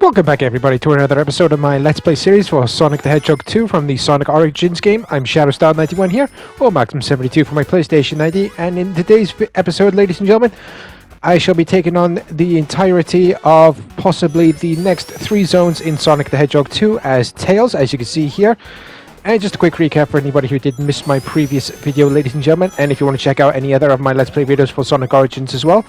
Welcome back everybody to another episode of my Let's Play series for Sonic the Hedgehog 2 from the Sonic Origins game. I'm ShadowStar91 here, or Maxim72 for my PlayStation ID, and in today's episode, ladies and gentlemen, I shall be taking on the entirety of possibly the next 3 zones in Sonic the Hedgehog 2 as Tails, as you can see here. And just a quick recap for anybody who did miss my previous video, ladies and gentlemen, and if you want to check out any other of my Let's Play videos for Sonic Origins as well,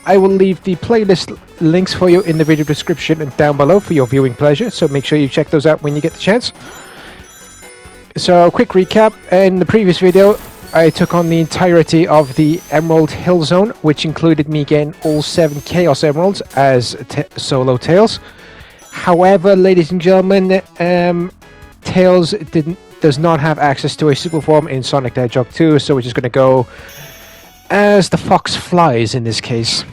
I will leave the playlist links for you in the video description and down below for your viewing pleasure, so make sure you check those out when you get the chance. So, quick recap, in the previous video, I took on the entirety of the Emerald Hill Zone, which included me getting all 7 Chaos Emeralds as solo Tails. However, ladies and gentlemen, Tails does not have access to a super form in Sonic the Hedgehog 2, so we're just going to go as the fox flies in this case.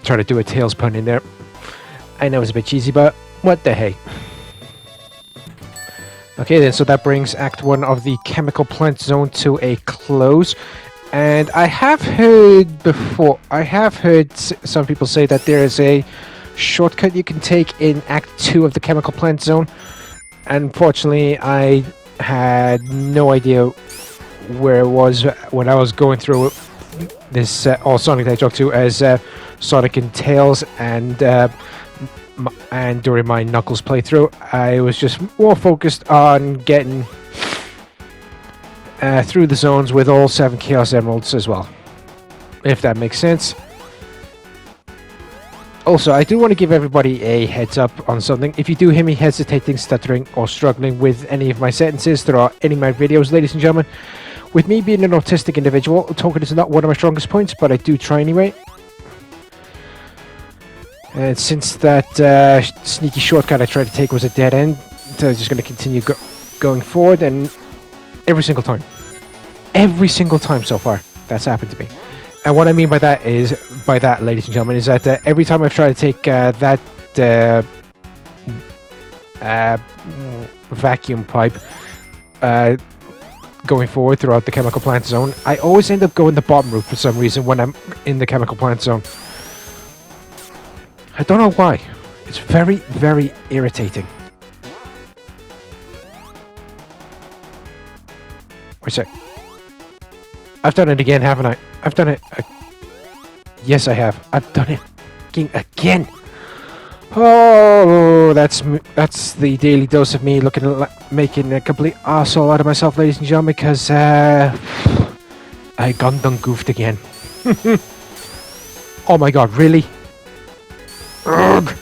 Try to do a Tails pun in there. I know it's a bit cheesy, but what the hey. Okay then, so that brings Act 1 of the Chemical Plant Zone to a close. And I have heard some people say that there is a shortcut you can take in Act 2 of the Chemical Plant Zone. Unfortunately, I had no idea where it was when I was going through this all Sonic the Hedgehog 2 as Sonic and Tails, and during my Knuckles playthrough, I was just more focused on getting through the zones with all 7 Chaos Emeralds as well, if that makes sense. Also, I do want to give everybody a heads up on something. If you do hear me hesitating, stuttering, or struggling with any of my sentences throughout any of my videos, ladies and gentlemen, with me being an autistic individual, talking is not one of my strongest points, but I do try anyway. And since that sneaky shortcut I tried to take was a dead end, so I'm just going to continue going forward, and every single time so far, that's happened to me. And what I mean by that, ladies and gentlemen, is that every time I've tried to take that vacuum pipe going forward throughout the Chemical Plant Zone, I always end up going the bottom route for some reason when I'm in the Chemical Plant Zone. I don't know why. It's very, very irritating. Wait a sec. I've done it again, haven't I? I've done it. Yes, I have. I've done it again. Oh, that's the daily dose of me making a complete arsehole out of myself, ladies and gentlemen, because I done goofed again. Oh my god, really? Ugh.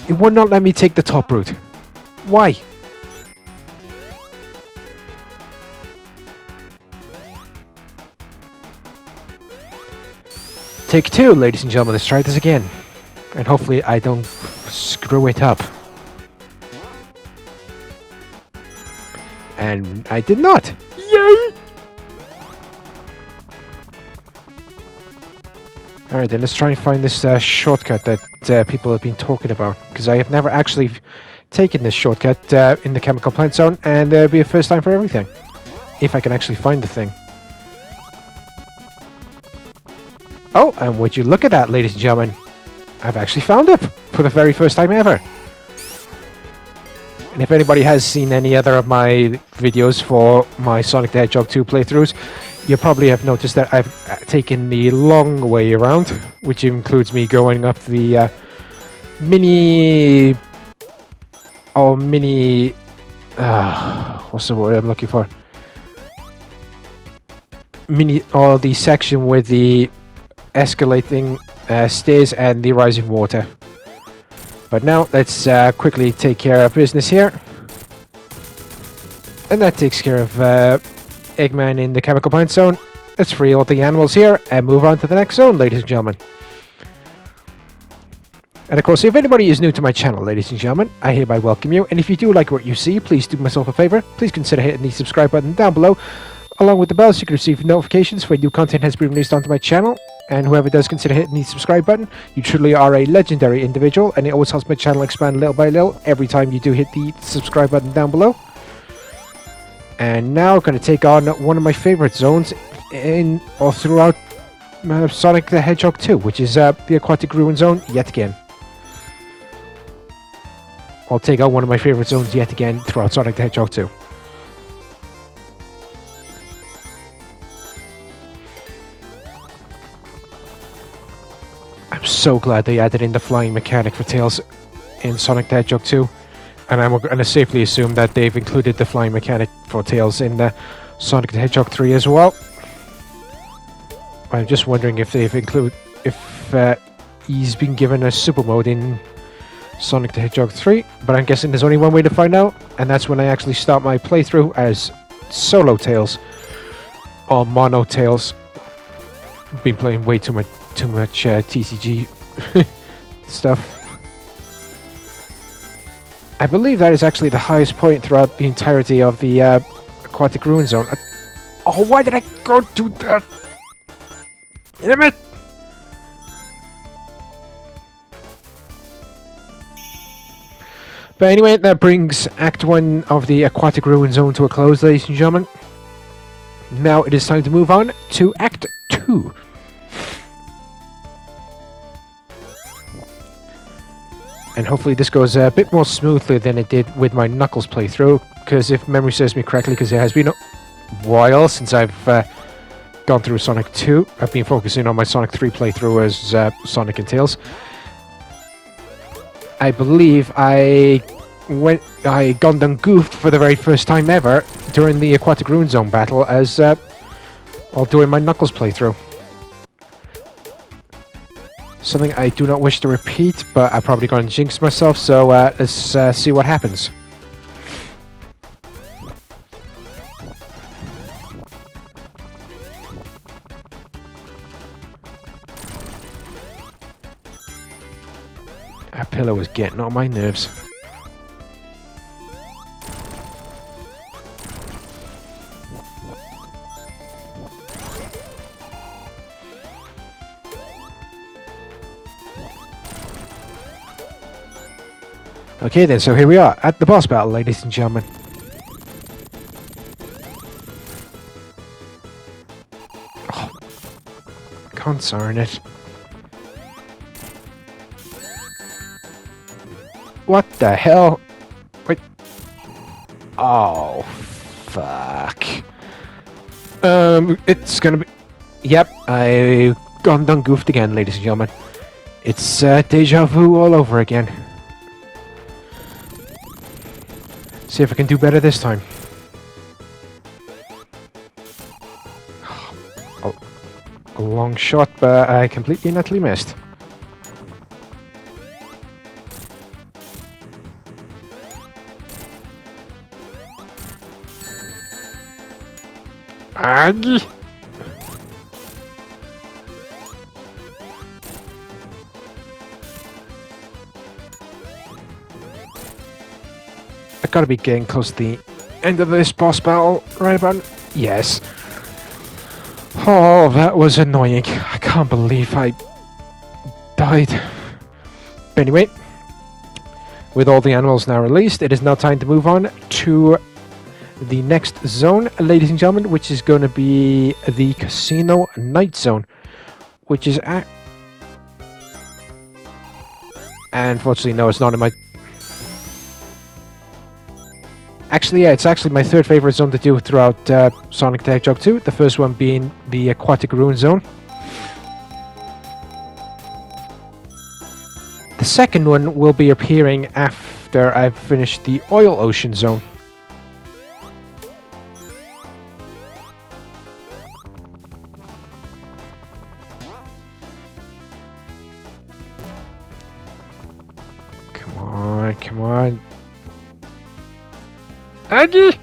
It would not let me take the top route. Why? Take 2, ladies and gentlemen, let's try this again. And hopefully I don't screw it up. And I did not! Yay! Alright then, let's try and find this shortcut that people have been talking about. Because I have never actually taken this shortcut in the Chemical Plant Zone, and it'll be a first time for everything. If I can actually find the thing. Oh, and would you look at that, ladies and gentlemen? I've actually found it for the very first time ever. And if anybody has seen any other of my videos for my Sonic the Hedgehog 2 playthroughs, you probably have noticed that I've taken the long way around, which includes me going up the what's the word I'm looking for? The section with the escalating stairs and the rising water. But now let's quickly take care of business here, and that takes care of Eggman in the Chemical Plant Zone. Let's free all the animals here and move on to the next zone, ladies and gentlemen. And of course, if anybody is new to my channel, ladies and gentlemen, I hereby welcome you, and if you do like what you see, please do myself a favor, please consider hitting the subscribe button down below, along with the bell so you can receive notifications when new content has been released onto my channel. And whoever does consider hitting the subscribe button, you truly are a legendary individual, and it always helps my channel expand little by little every time you do hit the subscribe button down below. And now I'm going to take on one of my favorite zones throughout Sonic the Hedgehog 2, which is the Aquatic Ruin Zone yet again. I'll take out one of my favorite zones yet again throughout Sonic the Hedgehog 2. I'm so glad they added in the flying mechanic for Tails in Sonic the Hedgehog 2. And I'm going to safely assume that they've included the flying mechanic for Tails in Sonic the Hedgehog 3 as well. I'm just wondering if they've he's been given a super mode in Sonic the Hedgehog 3, but I'm guessing there's only one way to find out, and that's when I actually start my playthrough as solo Tails or mono Tails. Been playing way too much TCG stuff. I believe that is actually the highest point throughout the entirety of the Aquatic Ruin Zone. Oh, why did I go do that? Damn it! But anyway, that brings Act 1 of the Aquatic Ruin Zone to a close, ladies and gentlemen. Now it is time to move on to Act 2. And hopefully this goes a bit more smoothly than it did with my Knuckles playthrough, because if memory serves me correctly, because it has been a while since I've gone through Sonic 2, I've been focusing on my Sonic 3 playthrough as Sonic and Tails. I believe I Gundam goofed for the very first time ever during the Aquatic Ruin Zone battle as while doing my Knuckles playthrough. Something I do not wish to repeat, but I'm probably going to jinx myself, so let's see what happens. That pillow is getting on my nerves. Okay then, so here we are at the boss battle, ladies and gentlemen. Oh, concern it. What the hell? Wait. Oh, fuck. It's gonna be... Yep, I done goofed again, ladies and gentlemen. It's deja vu all over again. See if I can do better this time. A long shot, but I completely and utterly missed. Aggie! I gotta be getting close to the end of this boss battle right about... Yes. Oh, that was annoying. I can't believe I died. But anyway, with all the animals now released, it is now time to move on to the next zone, ladies and gentlemen, which is going to be the Casino Night Zone, which is unfortunately, no, it's not in my... Actually, yeah, it's actually my third favorite zone to do throughout Sonic the Hedgehog 2, the first one being the Aquatic Ruin Zone. The second one will be appearing after I've finished the Oil Ocean Zone. Come on, come on. Aggie!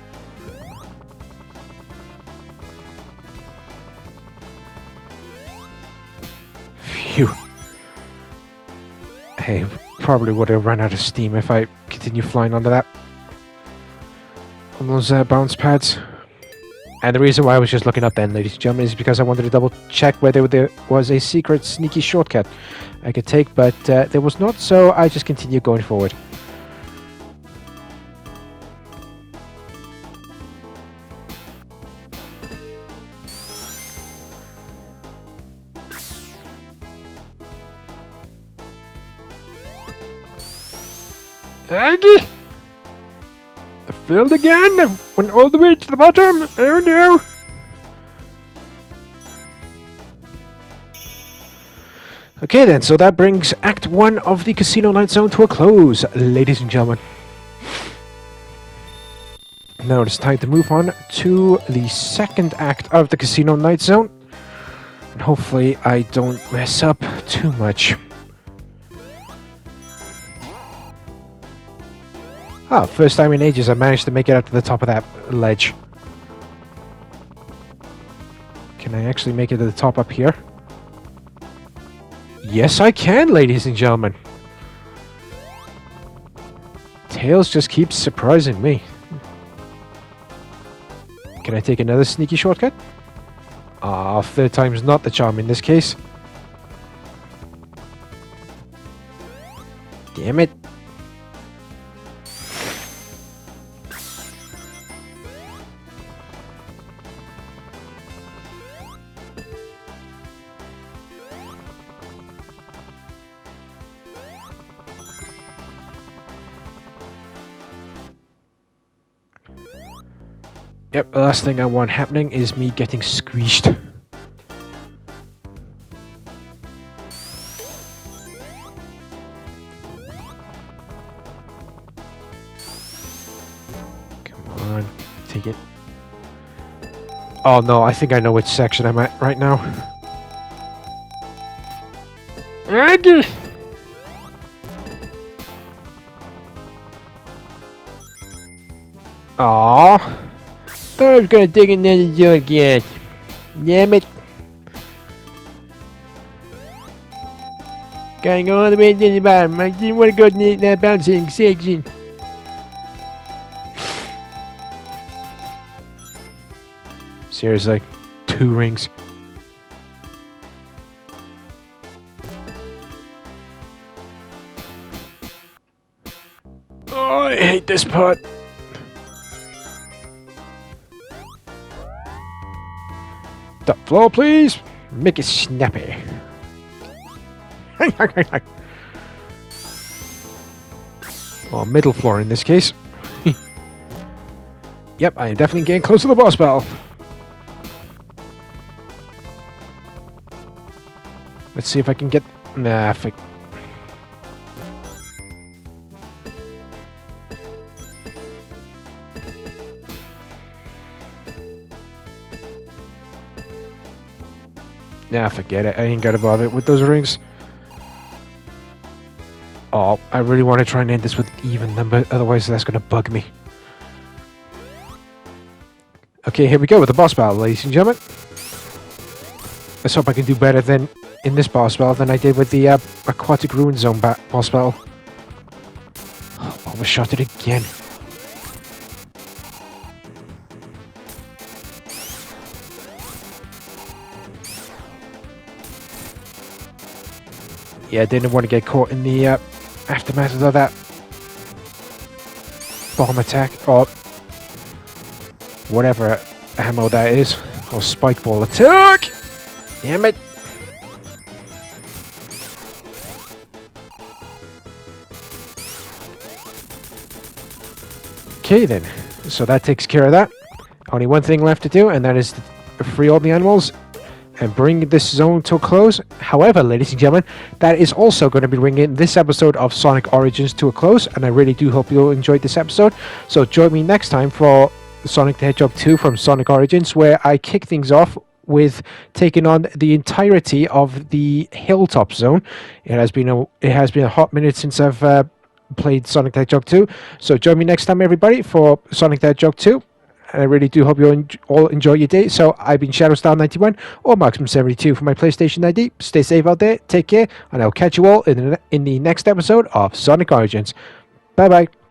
Phew. Hey, probably would have run out of steam if I continue flying onto that. On those bounce pads. And the reason why I was just looking up then, ladies and gentlemen, is because I wanted to double check whether there was a secret sneaky shortcut I could take, but there was not, so I just continued going forward. Aggie! I failed again! I went all the way to the bottom! Oh no! Okay then, so that brings Act 1 of the Casino Night Zone to a close, ladies and gentlemen. Now it's time to move on to the second act of the Casino Night Zone. And hopefully I don't mess up too much. Oh, first time in ages I managed to make it up to the top of that ledge. Can I actually make it to the top up here? Yes, I can, ladies and gentlemen. Tails just keeps surprising me. Can I take another sneaky shortcut? Ah, third time's not the charm in this case. Damn it. Yep, the last thing I want happening is me getting squeezed. Come on, take it. Oh no, I think I know which section I'm at right now. Aggie! Aww. I was gonna dig another junk yet. Damn it. Going all the way to the bottom. I didn't want to go to that bouncing section. Seriously, 2 rings. Oh, I hate this part. Top floor, please. Make it snappy. Or middle floor in this case. Yep, I am definitely getting close to the boss battle. Let's see if I can get... Nah, Nah, forget it. I ain't gotta bother with those rings. Oh, I really want to try and end this with even number, otherwise that's gonna bug me. Okay, here we go with the boss battle, ladies and gentlemen. Let's hope I can do better than in this boss battle than I did with the Aquatic Ruin Zone boss battle. Oh, overshot it again. Yeah, I didn't want to get caught in the aftermath of that bomb attack, or whatever ammo that is, or spike ball attack! Damn it! Okay then, so that takes care of that. Only one thing left to do, and that is to free all the animals and bring this zone to a close. However, ladies and gentlemen, that is also going to be bringing this episode of Sonic Origins to a close, and I really do hope you enjoyed this episode. So join me next time for Sonic the Hedgehog 2 from Sonic Origins, where I kick things off with taking on the entirety of the Hilltop Zone. It has been a hot minute since I've played Sonic the Hedgehog 2. So join me next time, everybody, for Sonic the Hedgehog 2. And I really do hope you all enjoy your day. So I've been ShadowStar91 or Marksman72 for my PlayStation ID. Stay safe out there, take care, and I'll catch you all in the next episode of Sonic Origins. Bye bye.